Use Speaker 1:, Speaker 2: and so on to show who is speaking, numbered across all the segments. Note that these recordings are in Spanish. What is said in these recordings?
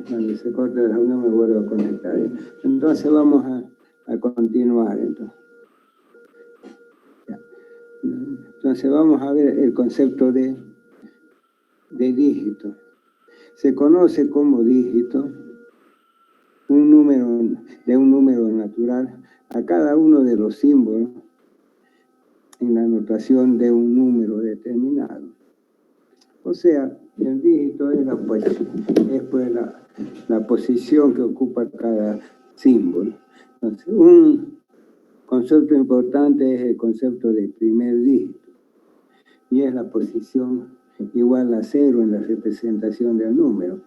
Speaker 1: cuando se corte la reunión me vuelvo a conectar. Entonces vamos a continuar. Entonces vamos a ver el concepto de dígito. Se conoce como dígito un número natural a cada uno de los símbolos en la notación de un número determinado. O sea, el dígito es la posición que ocupa cada símbolo. Entonces, un concepto importante es el concepto de primer dígito, y es la posición igual a 0 en la representación del número.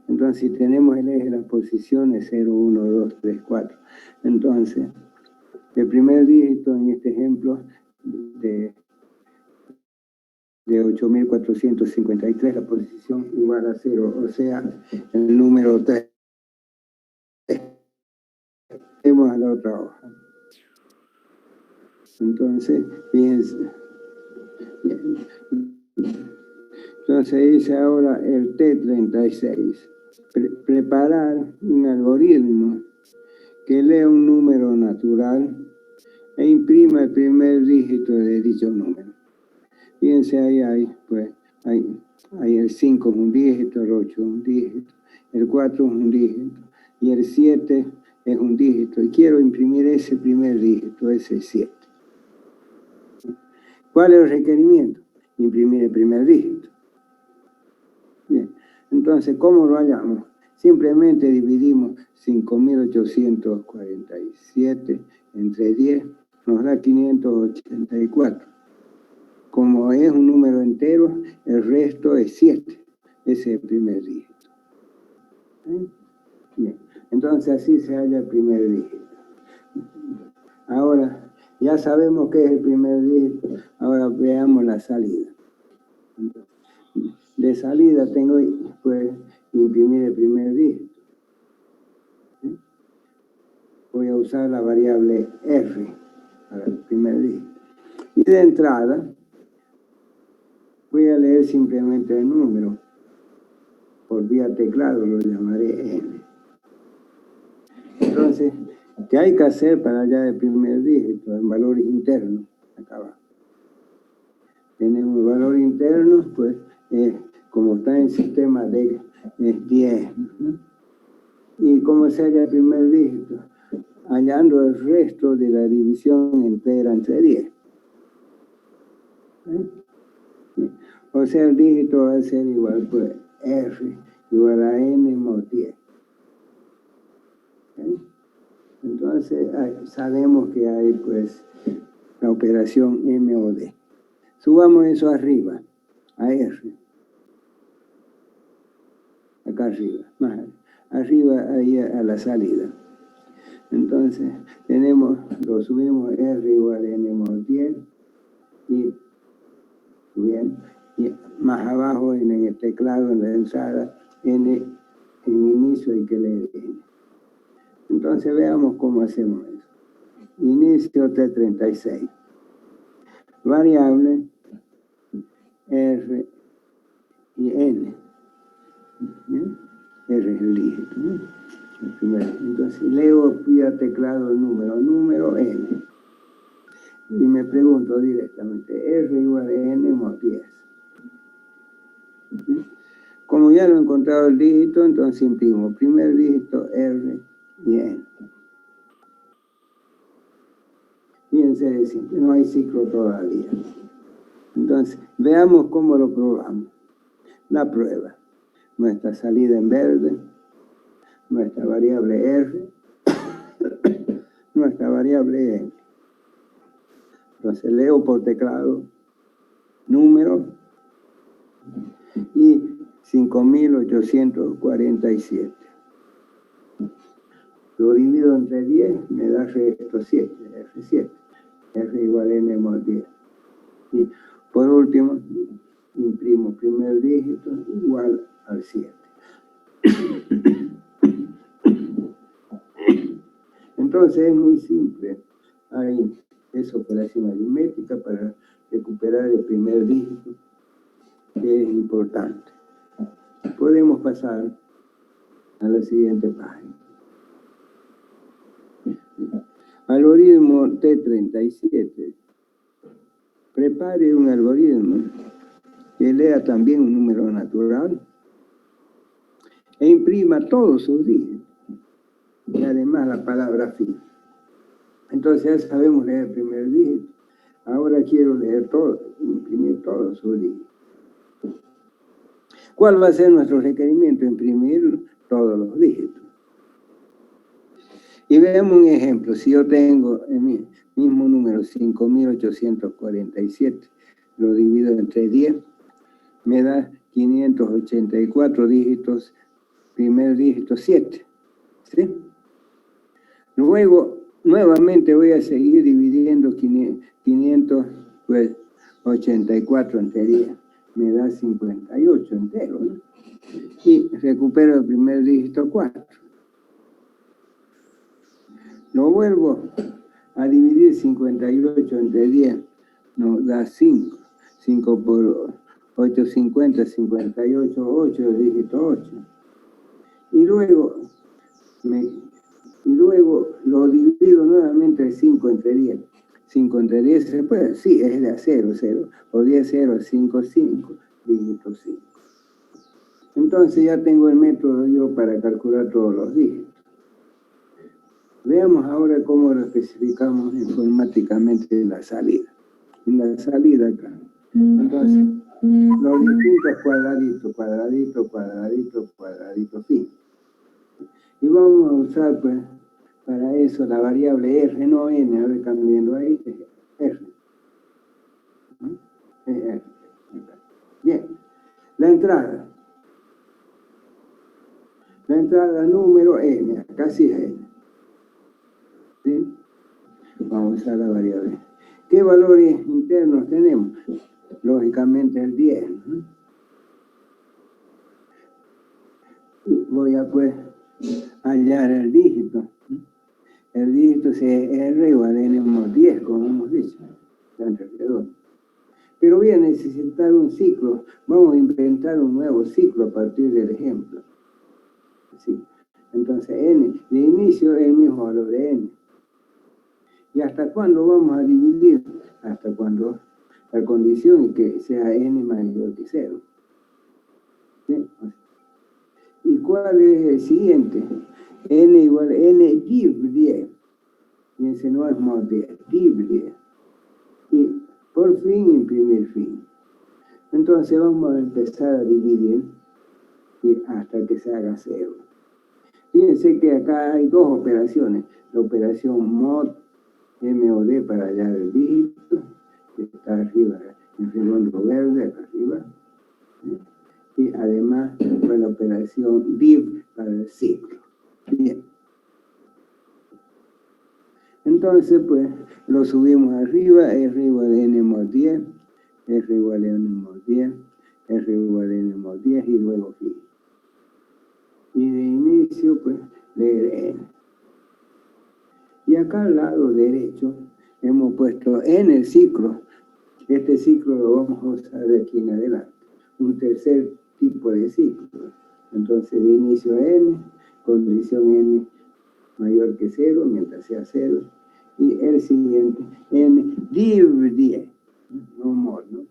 Speaker 1: Entonces, si tenemos el eje de las posiciones 0, 1, 2, 3, 4, entonces, el primer dígito en este ejemplo de 8.453, la posición igual a 0, o sea, el número 3. Vamos a la otra hoja. Entonces, fíjense. Entonces dice ahora el T36. Preparar un algoritmo que lea un número natural e imprima el primer dígito de dicho número. Fíjense, ahí hay el 5 es un dígito, el 8 es un dígito, el 4 es un dígito y el 7 es un dígito. Y quiero imprimir ese primer dígito, ese 7. ¿Cuál es el requerimiento? Imprimir el primer dígito. Bien, entonces, ¿cómo lo hallamos? Simplemente dividimos 5.847 entre 10, nos da 584. Como es un número entero, el resto es 7. Ese es el primer dígito. Bien, entonces así se halla el primer dígito. Ahora, ya sabemos qué es el primer dígito, ahora veamos la salida. De salida tengo pues imprimir el primer dígito. Voy a usar la variable R para el primer dígito. Y de entrada voy a leer simplemente el número. Por vía teclado lo llamaré N. Entonces, ¿qué hay que hacer para hallar el primer dígito? El valor interno, acá abajo. Tenemos el valor interno, pues, como está en el sistema D, es 10. ¿No? ¿Y cómo se halla el primer dígito? Hallando el resto de la división entera entre 10. O sea, el dígito va a ser igual, pues, R igual a N más 10. Entonces, sabemos que hay, pues, la operación M o D. Subamos eso arriba, a R. Acá arriba, más arriba, ahí a la salida. Entonces, lo subimos R igual a N más 10. Y, bien, y más abajo en el teclado, en la entrada, N en inicio hay que leer N. Entonces, veamos cómo hacemos eso. Inicio T36. Variable R y N. ¿Bien? R es el dígito, ¿no? El primero. Entonces leo vía teclado el número N. Y me pregunto directamente, R igual a N más 10. ¿Sí? Como ya lo he encontrado el dígito, entonces imprimo primer dígito R y N. Fíjense de simple, no hay ciclo todavía. Entonces, veamos cómo lo probamos. La prueba. Nuestra salida en verde, nuestra variable R, nuestra variable N. Entonces leo por teclado número y 5.847. Lo divido entre 10, me da resto 7, R7. R igual a N más 10. Y por último, imprimo primer dígito igual al 7. Entonces es muy simple. Hay esa operación aritmética para recuperar el primer dígito, que es importante. podemos pasar a la siguiente página. Algoritmo T37. Prepare un algoritmo que lea también un número natural e imprima todos sus dígitos. Y además la palabra fin. Entonces ya sabemos leer el primer dígito. Ahora quiero leer todo, imprimir todos sus dígitos. ¿Cuál va a ser nuestro requerimiento? Imprimir todos los dígitos. Y veamos un ejemplo. Si yo tengo el mismo número, 5.847, lo divido entre 10, me da 584 dígitos, primer dígito 7. ¿Sí? Luego, nuevamente voy a seguir dividiendo 584 entre 10. Me da 58 entero, ¿no? Y recupero el primer dígito 4. Lo vuelvo a dividir 58 entre 10, nos da 5. 5 por 8, 50, 58, 8, el dígito 8. Y luego lo divido nuevamente 5 entre 10. 5 entre 10 se puede, sí, es de a 0, 0. O 10, 0, 5, 5, dígito 5. Entonces ya tengo el método yo para calcular todos los dígitos. Veamos ahora cómo lo especificamos informáticamente en la salida. En la salida acá. Entonces, los distintos cuadraditos, cuadradito, cuadradito, cuadradito, fin. Y vamos a usar, pues, para eso la variable R, no N, a ver, cambiando ahí, R. R. Bien. La entrada. La entrada número N, acá sí es N. ¿Sí? Vamos a usar la variable. ¿Qué valores internos tenemos? Lógicamente el 10. ¿No? Voy a, pues, hallar el dígito. El dígito es R igual a N más 10, como hemos dicho. Pero voy a necesitar un ciclo. Vamos a inventar un nuevo ciclo a partir del ejemplo. ¿Sí? Entonces, N, de inicio es el mismo valor de N. ¿Y hasta cuándo vamos a dividir? Hasta cuando la condición es que sea N mayor que 0. ¿Sí? ¿Y cuál es el siguiente? N igual a N div 10. Y ese no es mod 10, div 10. Y por fin imprimir fin. Entonces vamos a empezar a dividir y hasta que se haga 0. Fíjense que acá hay dos operaciones. La operación mod MOD para hallar el dígito, que está arriba, el redondo verde, acá arriba. Y además con la operación div para el ciclo. Bien. Entonces, pues, lo subimos arriba, R igual a N más 10, R igual a N más 10, R igual a N más 10 y luego fin. Y de inicio, pues, leer N. Y acá al lado derecho hemos puesto en el ciclo. Este ciclo lo vamos a usar de aquí en adelante. Un tercer tipo de ciclo. Entonces, de inicio N, condición N mayor que 0, mientras sea 0. Y el siguiente, N div 10, no mod, ¿no?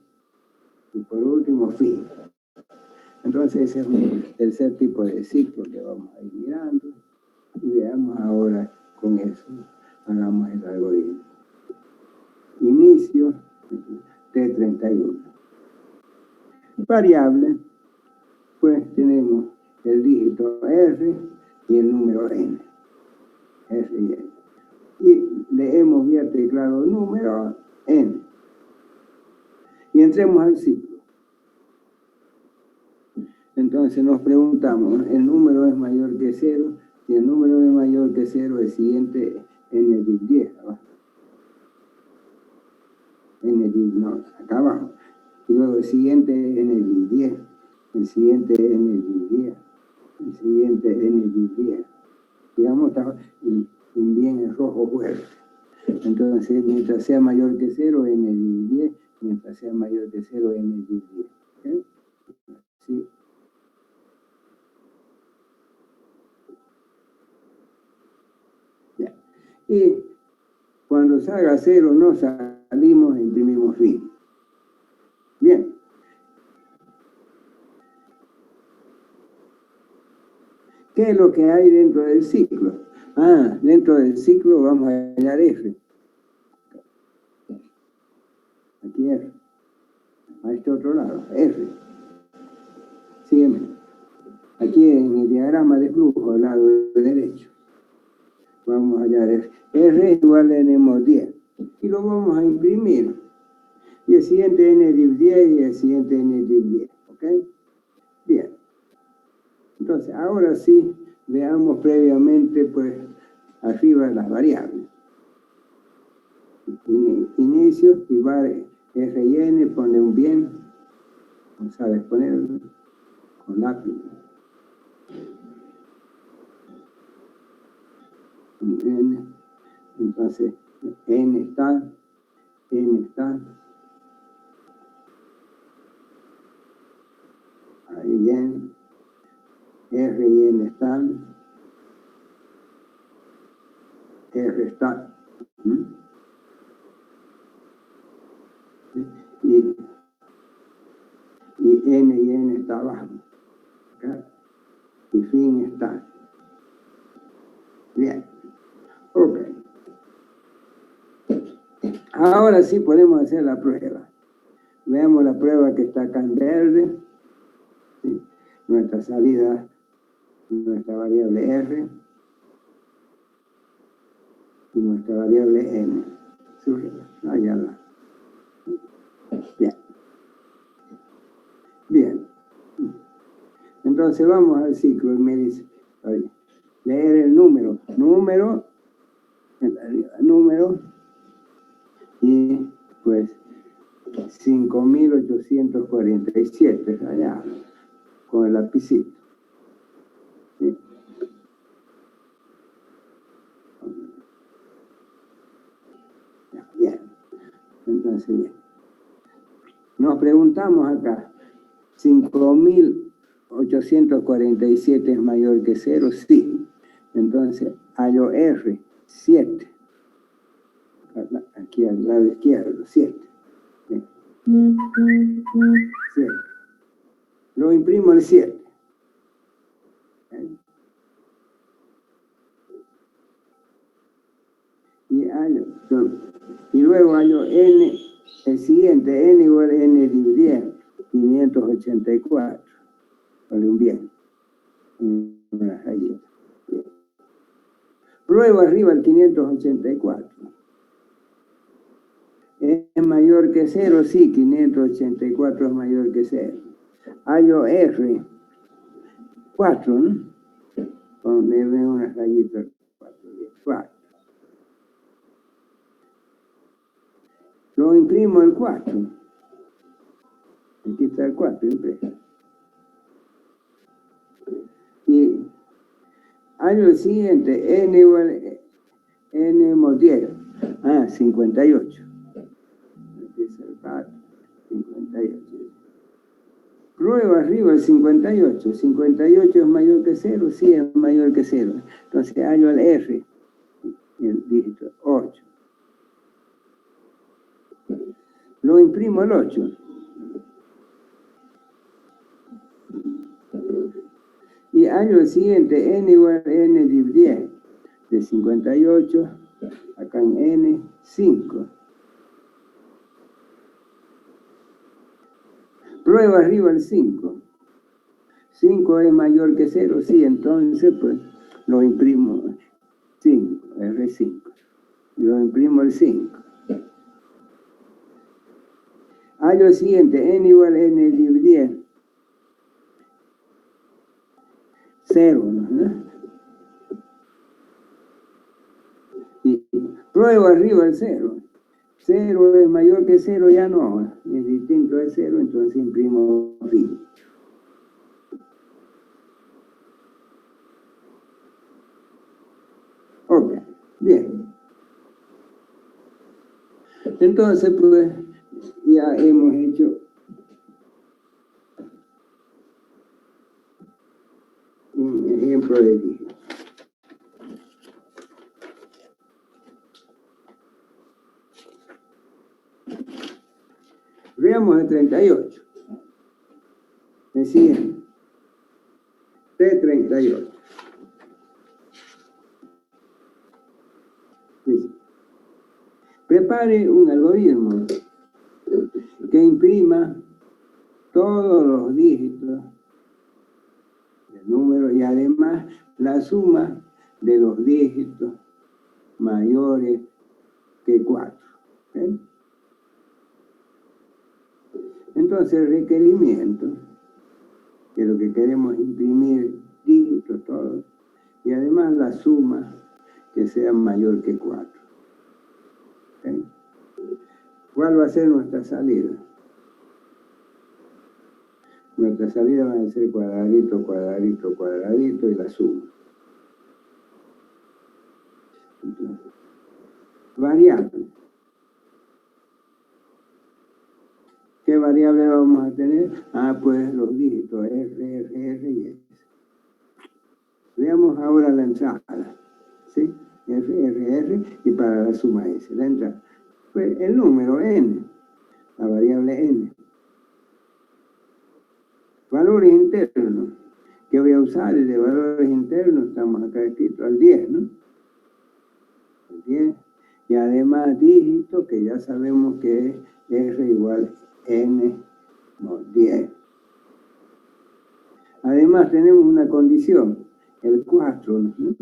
Speaker 1: Y por último, fin. Entonces, ese es un tercer tipo de ciclo que vamos a ir mirando. Y veamos ahora con eso, hagamos el algoritmo. Inicio T31. Variable, pues tenemos el dígito R y el número N. R y N. Y leemos vía teclado número N. Y entremos al ciclo. Entonces nos preguntamos, ¿el número es mayor que 0? Si el número es mayor que 0, el siguiente N div 10, abajo. N div, no, acá abajo. Y luego el siguiente N div 10, el siguiente N div 10, el siguiente N div 10. Digamos, está bien en rojo fuerte. Entonces, mientras sea mayor que 0, N div 10, mientras sea mayor que 0, N div 10. ¿Okay? Sí. Y cuando salga cero no salimos, imprimimos fin. Bien. ¿Qué es lo que hay dentro del ciclo? Dentro del ciclo vamos a hallar F. Aquí F. A este otro lado, F. Sígueme. Aquí en el diagrama de flujo, al lado derecho, vamos a hallar F. R igual a N mod 10. Y lo vamos a imprimir. Y el siguiente N div 10 y el siguiente N div 10. ¿Ok? Bien. Entonces, ahora sí, veamos previamente, pues, arriba las variables. Inicio, y va R y N, pone un bien, no sabes ponerlo, con lápiz. N, entonces, N está, ahí bien, R y N están, R está, y N y N está abajo, ¿okay? Y fin está. Bien, ok. Ahora sí podemos hacer la prueba. Veamos la prueba que está acá en verde. ¿Sí? Nuestra salida, nuestra variable R y nuestra variable N. Allá va. Bien. Bien. Entonces vamos al ciclo y me dice, oye, leer el número, y pues 5.847 allá con el lapicito. ¿Sí? Bien. Entonces, bien. Nos preguntamos acá, 5.847 es mayor que 0, sí. Entonces, hallo R, 7. Aquí al lado izquierdo, 7. 7. Lo imprimo el 7. Y luego hallo N, el siguiente, N igual a N div 10, 584. Ponle un bien. Una rayita. Pruebo arriba el 584. ¿Es mayor que 0? Sí, 584 es mayor que 0. Hallo R, 4, ¿no? Ponle una rayita. 4. Lo imprimo el 4. Aquí está el 4 impreso. Y hallo el siguiente, N igual N mod 10. 58. Aquí está el 4, 58. Prueba arriba el 58. 58 es mayor que 0, sí es mayor que 0. Entonces hallo el R, el dígito 8. Lo imprimo el 8. Y hallo el siguiente, N igual a N div 10. De 58, acá en N, 5. Prueba arriba el 5. 5 es mayor que 0, sí, entonces pues lo imprimo 5, R5. Lo imprimo el 5. Hallo el siguiente, N igual a N div 10. 0, ¿no? Y pruebo arriba el 0. 0 es mayor que 0, ya no. Es distinto de 0, entonces imprimo fin. Ok, bien. Entonces, pues, ya hemos hecho un ejemplo de dígito. Veamos el 38. El siguiente. T38. Dice, prepare un algoritmo que imprima todos los dígitos del número y además la suma de los dígitos mayores que 4. ¿Okay? Entonces el requerimiento, que lo que queremos es imprimir dígitos todos, y además la suma que sea mayor que 4. ¿Okay? ¿Cuál va a ser nuestra salida? Nuestra salida va a ser cuadradito, cuadradito, cuadradito y la suma. Entonces, variable. ¿Qué variable vamos a tener? Pues los dígitos R y S. Veamos ahora la entrada. ¿Sí? R y para la suma S. La entrada. Pues el número N, la variable N. Valores internos. ¿Qué voy a usar? El de valores internos, estamos acá escrito al 10, ¿no? El 10. Y además dígito, que ya sabemos que es R igual N más 10. Además tenemos una condición, el 4, ¿no?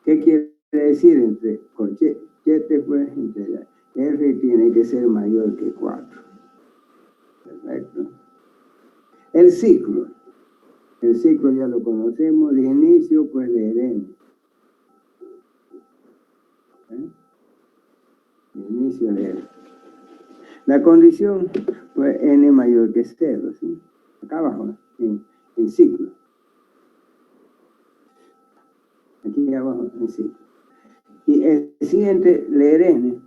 Speaker 1: ¿Qué quiere decir? Entre corchete, pues, entre R tiene que ser mayor que 4. Perfecto. El ciclo ya lo conocemos, de inicio, pues, de N. De inicio de N. La condición, pues, N mayor que 0, ¿sí? Acá abajo, en ciclo. Aquí abajo, en ciclo. Y el siguiente, leer N.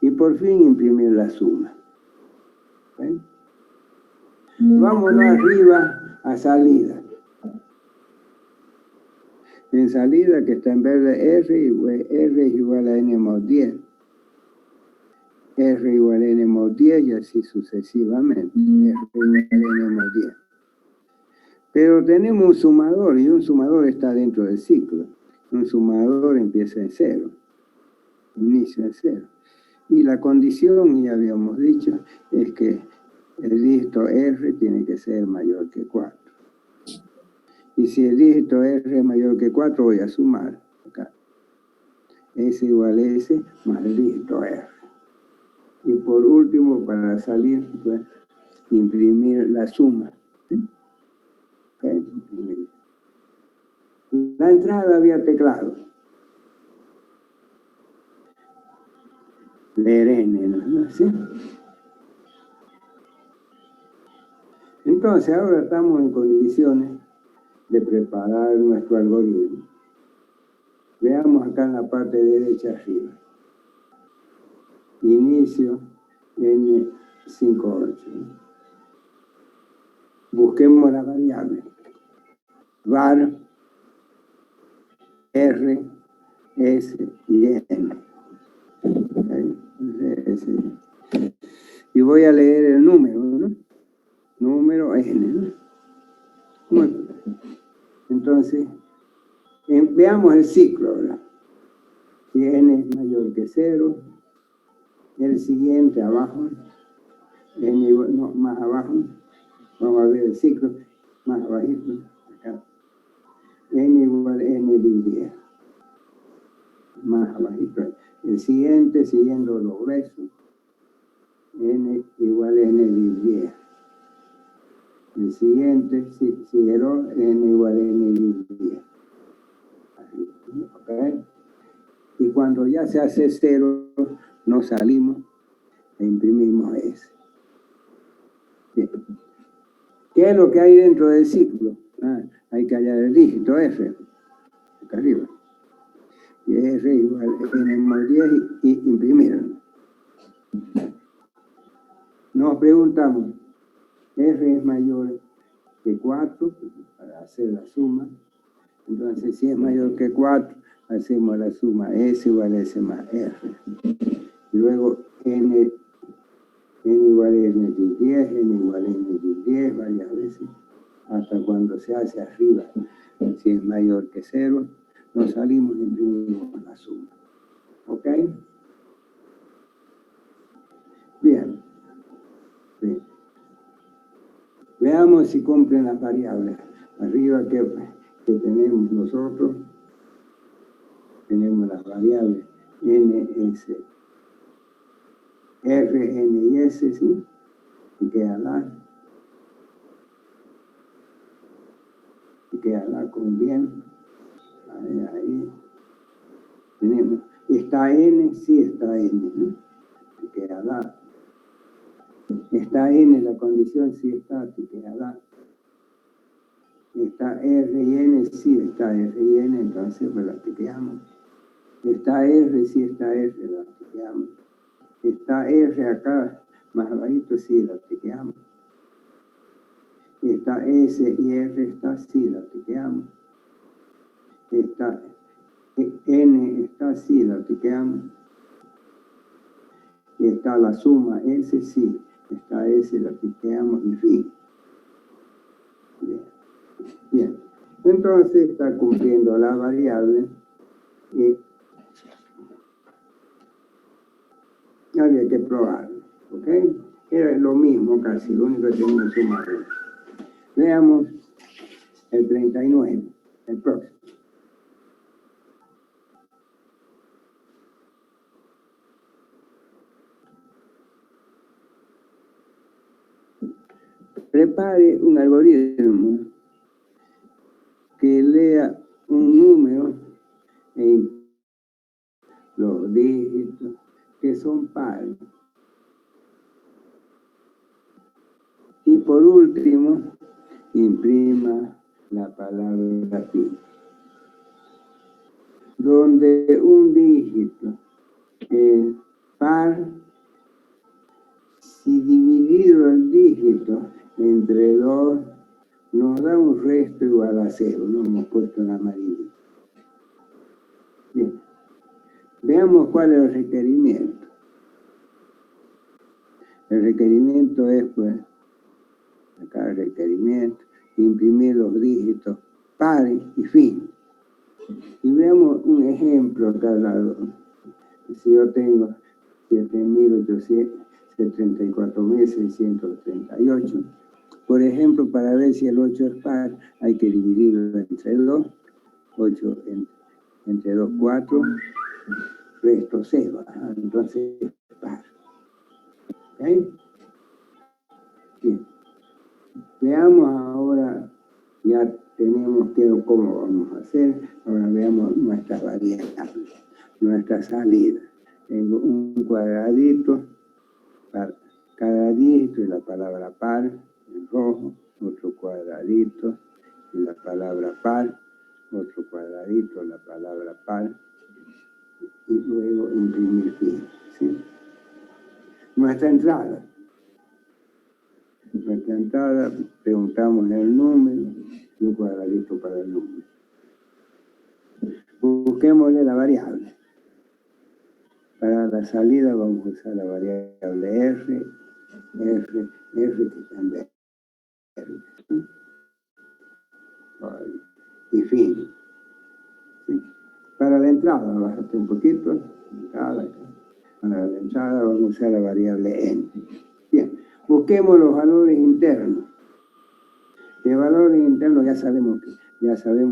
Speaker 1: Y por fin imprimir la suma. ¿Okay? Vámonos arriba a salida. En salida, que está en verde, R es igual a N más 10. R igual a N más 10 y así sucesivamente. R igual a N más 10. Pero tenemos un sumador y un sumador está dentro del ciclo. Un sumador empieza en 0. Inicia en 0. Y la condición, ya habíamos dicho, es que el dígito R tiene que ser mayor que 4. Y si el dígito R es mayor que 4, voy a sumar acá. S igual a S más el dígito R. Y por último, para salir, pues, imprimir la suma. ¿Sí? ¿Okay? La entrada había teclado. Leer N, ¿no? ¿Sí? Entonces, ahora estamos en condiciones de preparar nuestro algoritmo. Veamos acá en la parte derecha arriba. Inicio N58. Busquemos la variable. Var, R, S y N. ¿Okay? Y voy a leer el número, ¿no? Número N, ¿no? Muy bien. Entonces, veamos el ciclo, ¿verdad? Si N es mayor que 0, el siguiente abajo, N, no, más abajo, vamos a ver el ciclo, más abajito, acá. N igual a N dividido 10. Más abajito. El siguiente, siguiendo los gruesos, N igual a N dividido 10. El siguiente, siguieron, N igual a N dividido 10. ¿Okay? Y cuando ya se hace 0, nos salimos e imprimimos S. Bien. ¿Qué es lo que hay dentro del ciclo? Hay que hallar el dígito F, acá arriba. Y R igual a N más 10 y imprimirlo. Nos preguntamos, R es mayor que 4 para hacer la suma. Entonces, si es mayor que 4, hacemos la suma S igual a S más R. Y luego N igual a n de 10, n igual a n de 10, varias veces, hasta cuando se hace arriba. Si es mayor que 0, nos salimos y imprimimos la suma. ¿Ok? Bien. Bien. Veamos si cumplen las variables. Arriba que tenemos nosotros, tenemos las variables n, s, r, n y s, ¿sí? Y queda la con bien. Ahí. Tenemos. ¿Está n? Sí está n, ¿no? Y queda la. Está n, la condición sí está, y queda la. Está R y N, sí está R y N, entonces pues la tiqueamos. Está R, sí está R, la tiqueamos. Está R acá, más abajito, sí la tiqueamos. Está S y R, está, sí la tiqueamos. Está N, está, sí la tiqueamos. Y está la suma S, sí, está S, la tiqueamos y fin. Bien. Bien. Entonces está cumpliendo la variable y había que probarlo, ¿ok? Era lo mismo casi, lo único que tenía que sumar. Veamos el 39, el próximo. Prepare un algoritmo que lea un número en los dígitos que son pares. Y por último, imprima la palabra pi, donde un dígito es par, si dividido el dígito entre 2, nos da un resto igual a 0, lo hemos puesto en amarillo. Bien, veamos cuál es el requerimiento. El requerimiento es, pues, acá el requerimiento, imprimir los dígitos pares y fin. Y veamos un ejemplo acá al lado. Si yo tengo 7.874.638, por ejemplo, para ver si el 8 es par, hay que dividirlo entre 2, 8 entre 2, 4, resto 0, entonces es par. ¿Ok? Bien. Veamos ahora, ya tenemos cómo vamos a hacer, ahora veamos nuestra variable, nuestra salida. Tengo un cuadradito para cada dígito y la palabra par en rojo, otro cuadradito y la palabra par, otro cuadradito, la palabra par, y luego imprimir fin, ¿sí? Nuestra entrada, preguntamos el número y un cuadradito para el número. Busquémosle la variable. Para la salida vamos a usar la variable R que está en verde. Y fin. ¿Sí? Para la entrada, bájate un poquito. Para la entrada vamos a usar la variable N. Bien, busquemos los valores internos. De valores internos ya sabemos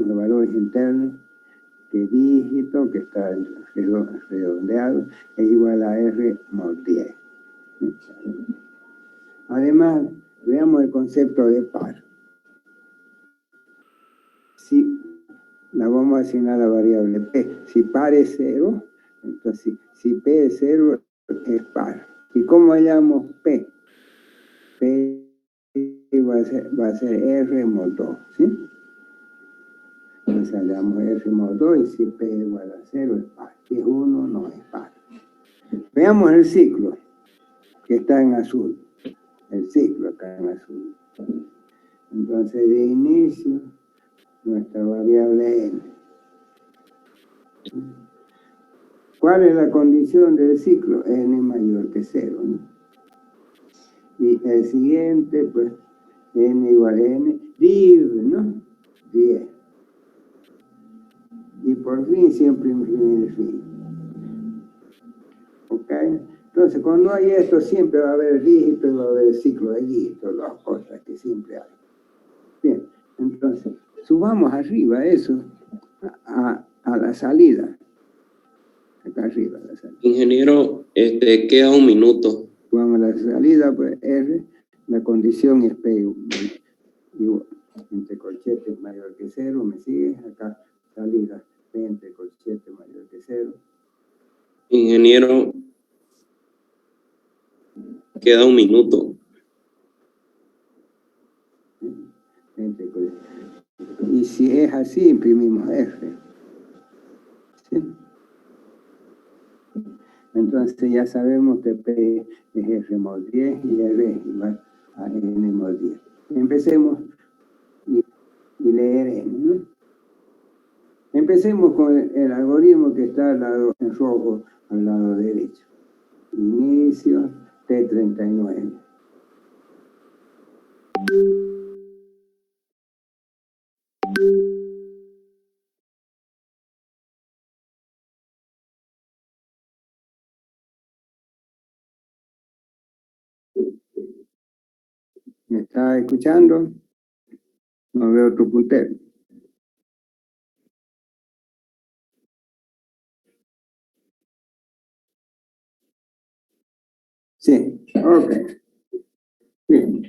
Speaker 1: los valores internos, que dígito, que está redondeado, es igual a R mod 10. Además, veamos el concepto de par. Si la vamos a asignar a la variable P. Si par es 0, entonces si P es 0, es par. ¿Y cómo hallamos P? P va a ser R mod 2, ¿sí? Entonces hallamos R mod 2 y si P es igual a 0 es par. Si es 1, no es par. Veamos el ciclo, que está en azul. El ciclo acá en azul. Entonces, de inicio, nuestra variable N. ¿Cuál es la condición del ciclo? N mayor que 0, ¿no? el siguiente, pues, n igual a n, div, ¿no? 10. Y por fin siempre imprimir el fin. ¿Ok? Entonces, cuando hay esto, siempre va a haber dígitos y va a haber ciclo de dígitos, dos cosas que siempre hay. Bien, entonces, subamos arriba eso a la salida. Acá arriba, la salida.
Speaker 2: Ingeniero, queda un minuto.
Speaker 1: Vamos a la salida, pues R, la condición es P igual, entre corchetes mayor que 0, ¿me sigues? Acá salida, P entre corchetes mayor que 0.
Speaker 2: Ingeniero, queda un minuto.
Speaker 1: Y si es así, imprimimos F. ¿Sí? Entonces ya sabemos que P es F mod 10 y R es igual a N mod 10. Empecemos y leer N, ¿no? Empecemos con el algoritmo que está al lado en rojo, al lado derecho. Inicio T39. ¿Me está escuchando? No veo tu puntero. Sí, ok. Bien.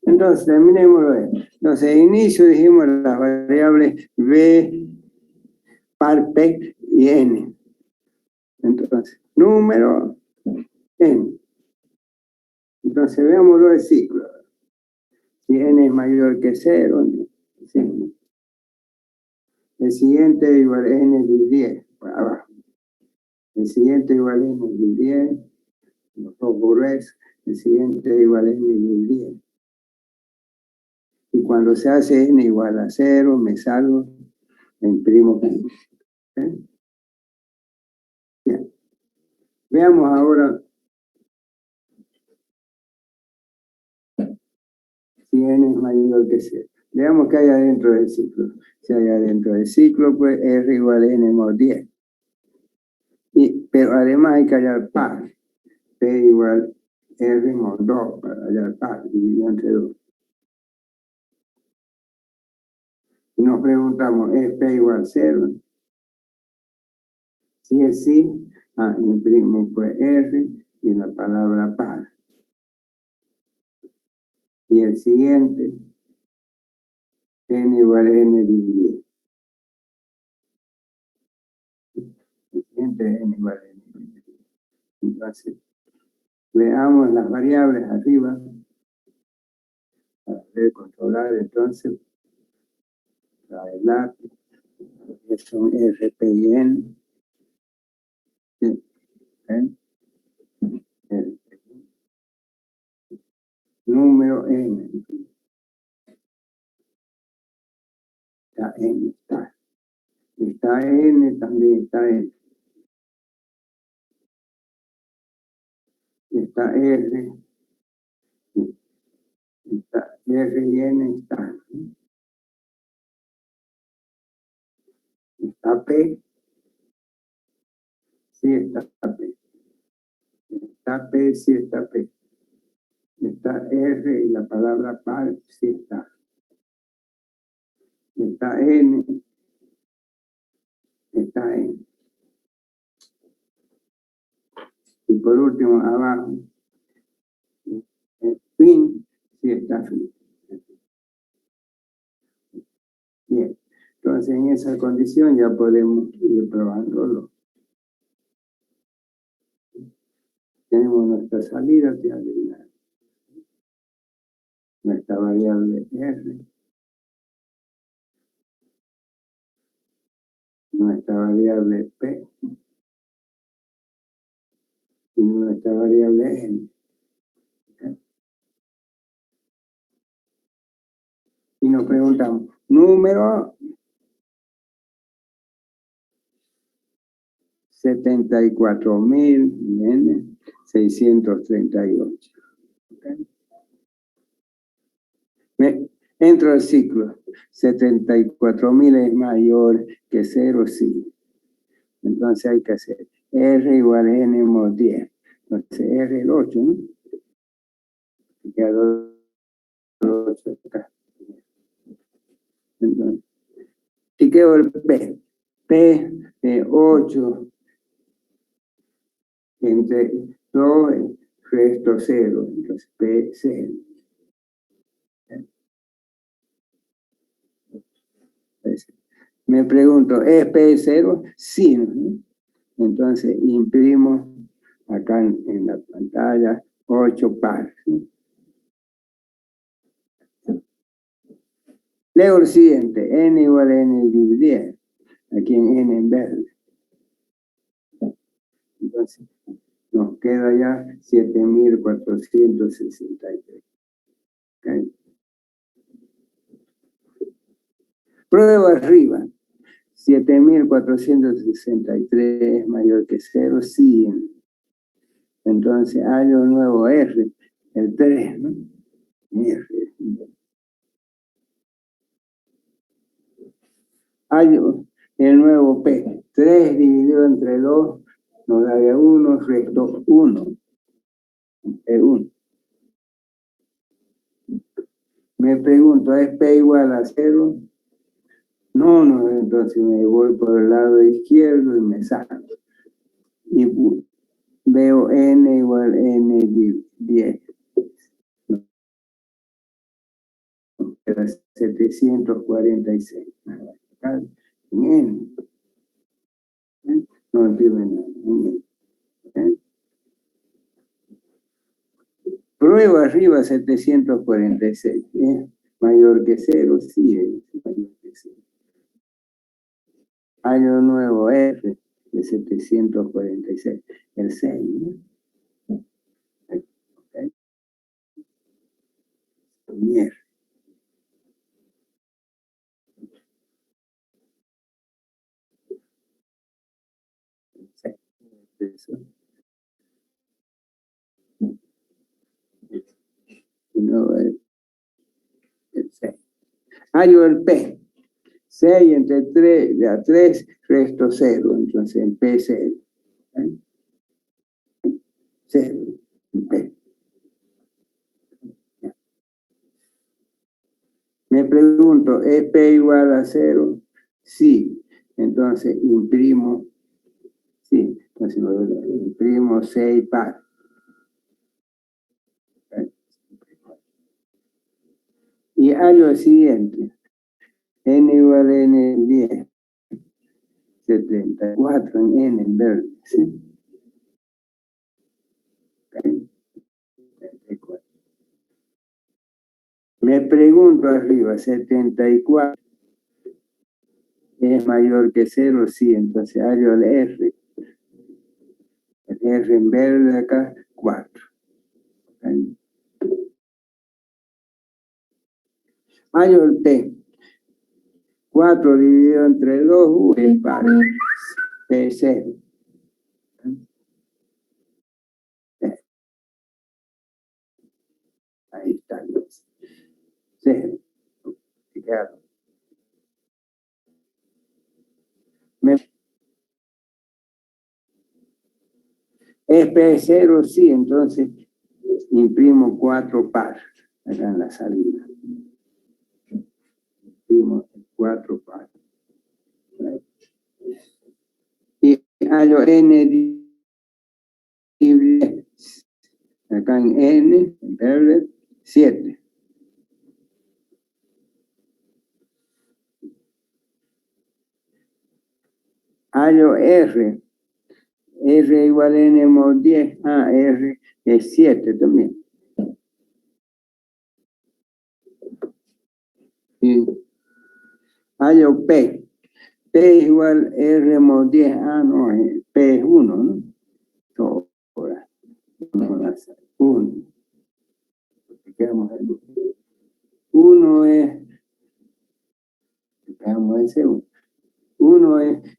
Speaker 1: Entonces, terminémoslo. Entonces, inicio dijimos las variables B, par, P y N. Entonces, número N. Entonces, veámoslo el ciclo. Si N es mayor que 0, sí. El siguiente igual a N de 10, por abajo. El siguiente igual a N de 10, los dos gruesos. El siguiente igual a N de 10. Y cuando se hace N igual a 0, me salgo, me imprimo 15. ¿Okay? Bien. Veamos ahora si N es mayor que 0. Veamos qué hay adentro del ciclo. Si hay adentro del ciclo, pues R igual a N mod 10. Pero además hay que hallar par. P igual R mod 2 para hallar par, dividido entre 2. Y nos preguntamos, ¿es P igual 0? Si es sí, imprimo pues R y la palabra par. Y el siguiente, N igual a N dividido. El siguiente es N igual a N dividido. Entonces, veamos las variables arriba para poder controlar entonces el lápiz, que son R, P y N. ¿Sí? ¿Eh? R, P, número N. Está N, está. Está N, también está N. Está R. Está R y N está. Está P. Sí está P. Está P, sí está P. Está R y la palabra par, sí está. Está N. Está N. Y por último, abajo, el fin, sí está fin. Bien. Entonces, en esa condición ya podemos ir probándolo. Tenemos nuestra salida de adivinar. Nuestra variable R. Nuestra variable P. Y nuestra variable N. ¿Okay? Y nos preguntamos, número 74.638. Entro al ciclo. 74.000 es mayor que 0, sí. Entonces hay que hacer R igual a N mod 10. Entonces R es el 8, ¿no? Queda 8 acá. Entonces, y quedó el P. P de 8 entre 2 resto 0. Entonces P 0. Me pregunto, ¿es P0? Sí, ¿no? Entonces imprimo acá en la pantalla 8 pares. Leo el siguiente, n igual a n dividido 10, aquí en verde. Entonces nos queda ya 7.463. ¿Okay? Prueba arriba. 7.463 es mayor que 0, sí. Entonces hallo un nuevo R, el 3, ¿no? R. Hallo el nuevo P. 3 dividido entre 2 nos da 1, resto 1. Es 1. Me pregunto, ¿es P igual a 0? No, entonces me voy por el lado izquierdo y me saco. Y veo N igual a N 10. Era 746. Acá, en N. No entiendo nada. Prueba arriba 746. Mayor que 0, sí es mayor que 0. Año nuevo R de 746. El 6, ¿no? Okay. R. Eso. No, el 6. Hallo el P. 6 entre 3, de a 3, resto 0. Entonces en P 0. 0. P. Me pregunto, ¿es P igual a 0? Sí. Entonces imprimo. Sí. Entonces imprimo 6 pares. Y hallo el siguiente. N igual a N 10. 74 en N en verde. ¿Sí? Okay. 74. Me pregunto arriba, 74 es mayor que 0, sí, entonces hallo el R. El R en verde acá, 4. Okay. Hallo el P. 4 dividido entre 2, es par. P0. Ahí está. 0. Claro. Es P0, sí, entonces imprimo 4 pares acá en la salida. Imprimo 4 pares. Y hallo N dividido acá en N, en verde, 7. Hallo R. R igual a N mod 10. R es 7 también. Y hallo P. P igual R mod 10. No, P es 1, ¿no? Ahora, 1. 1 es, digamos, ese 1. 1 es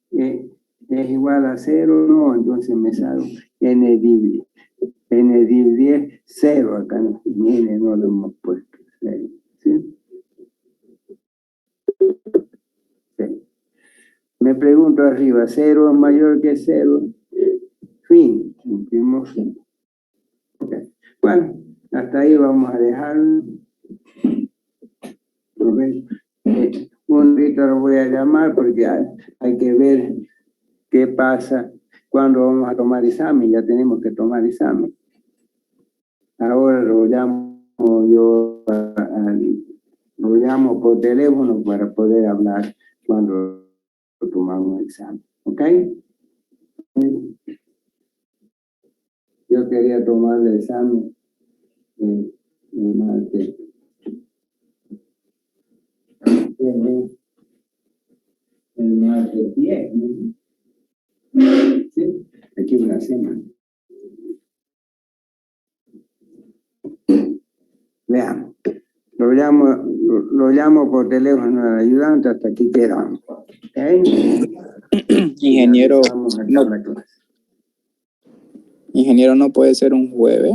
Speaker 1: igual a 0, no, entonces me salgo N dividido. N 10, 0 acá en N no lo hemos puesto. 0, ¿sí? Sí. Me pregunto arriba, 0 es mayor que 0. Fin, cumplimos fin. Okay. Bueno, hasta ahí vamos a dejar. Okay. Un ratito lo voy a llamar porque hay que ver qué pasa cuando vamos a tomar examen. Ya tenemos que tomar examen. Ahora lo llamo yo, lo llamo por teléfono para poder hablar cuando tomamos el examen. ¿Ok? Yo quería tomar el examen el martes. El martes 10, ¿no? Sí, aquí una semana. Veamos. Lo llamo por teléfono al ayudante, hasta aquí quedamos. ¿Okay?
Speaker 3: Ingeniero,
Speaker 1: Vamos a acabar la clase.
Speaker 3: ingeniero, no puede ser un jueves.